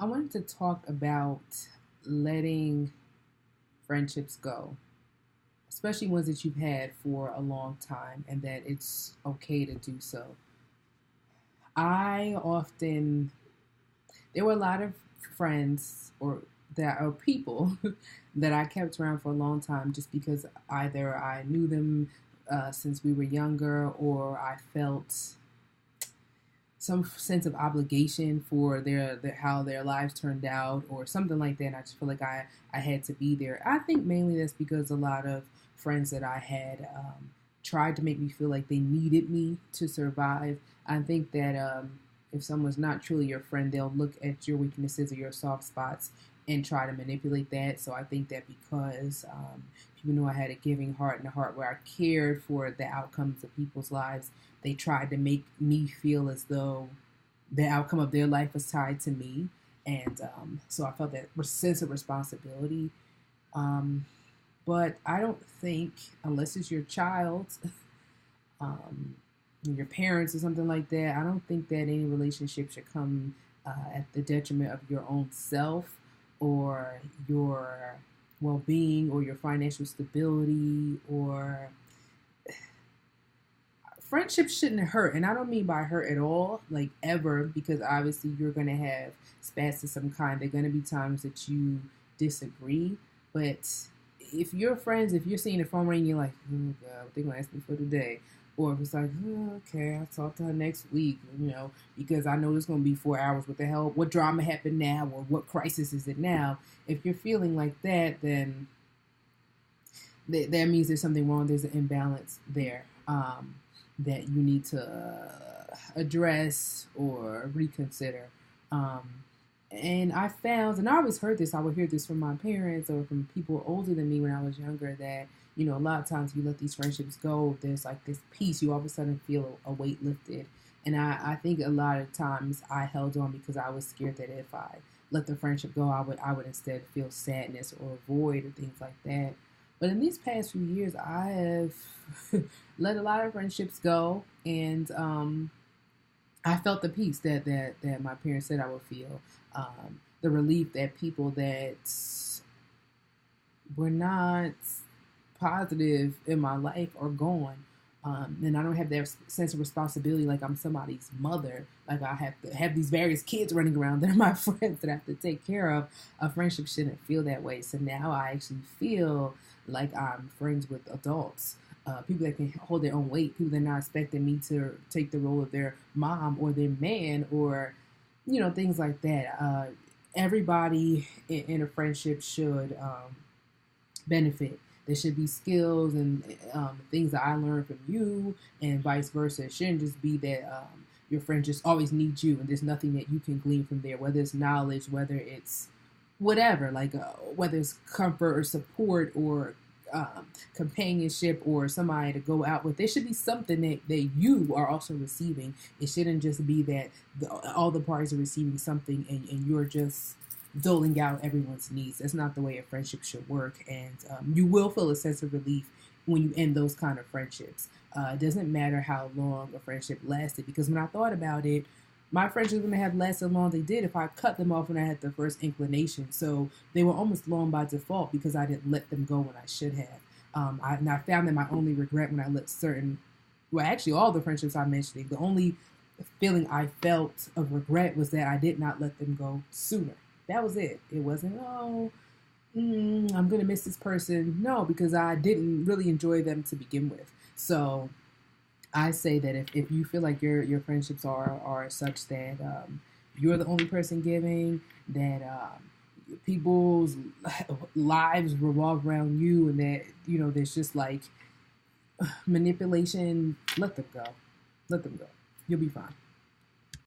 I wanted to talk about letting friendships go, especially ones that you've had for a long time, and that it's okay to do so. I often, there were a lot of friends or people that I kept around for a long time just because either I knew them since we were younger or I felt some sense of obligation for their how their lives turned out or something like that. And I just feel like I had to be there. I think mainly that's because a lot of friends that I had tried to make me feel like they needed me to survive. I think that if someone's not truly your friend, they'll look at your weaknesses or your soft spots and try to manipulate that. So I think that because people knew I had a giving heart and a heart where I cared for the outcomes of people's lives, they tried to make me feel as though the outcome of their life was tied to me. And so I felt that sense of responsibility. Um, but I don't think, unless it's your child, um, your parents or something like that, I don't think that any relationship should come at the detriment of your own self or your well being or your financial stability or friendships shouldn't hurt. And I don't mean by hurt at all, like ever, because obviously you're going to have spats of some kind. There are going to be times that you disagree. But if you're friends, if you're seeing the phone ring, you're like, oh, God, what they going to ask me for today? Or if it's like, oh, okay, I'll talk to her next week, because I know there's going to be 4 hours. What the hell? What drama happened now? Or what crisis is it now? If you're feeling like that, then that means there's something wrong. There's an imbalance there. That you need to address or reconsider. And I found, and I always heard this, I would hear this from my parents or from people older than me when I was younger, that, a lot of times you let these friendships go, there's like this peace, you all of a sudden feel a weight lifted. And I think a lot of times I held on because I was scared that if I let the friendship go, I would instead feel sadness or void or things like that. But in these past few years, I have let a lot of friendships go, and I felt the peace that my parents said I would feel, the relief that people that were not positive in my life are gone. And I don't have that sense of responsibility like I'm somebody's mother. Like I have to have these various kids running around that are my friends that I have to take care of. A friendship shouldn't feel that way. So now I actually feel like I'm friends with adults. People that can hold their own weight, people that are not expecting me to take the role of their mom or their man or, things like that. Everybody in a friendship should benefit. There should be skills and things that I learned from you and vice versa. It shouldn't just be that your friend just always needs you and there's nothing that you can glean from there, whether it's knowledge, whether it's whatever, like whether it's comfort or support or companionship or somebody to go out with. There should be something that you are also receiving. It shouldn't just be that all the parties are receiving something and you're just doling out everyone's needs. That's not the way a friendship should work. And you will feel a sense of relief when you end those kind of friendships. It doesn't matter how long a friendship lasted, because when I thought about it, my friendships wouldn't have lasted as long as they did if I cut them off when I had the first inclination. So they were almost long by default because I didn't let them go when I should have. And I found that my only regret when I let actually all the friendships I'm mentioning, the only feeling I felt of regret was that I did not let them go sooner. That was it. It wasn't, I'm going to miss this person. No, because I didn't really enjoy them to begin with. So I say that if you feel like your friendships are such that you're the only person giving, that people's lives revolve around you, and that there's just like manipulation, let them go. Let them go. You'll be fine.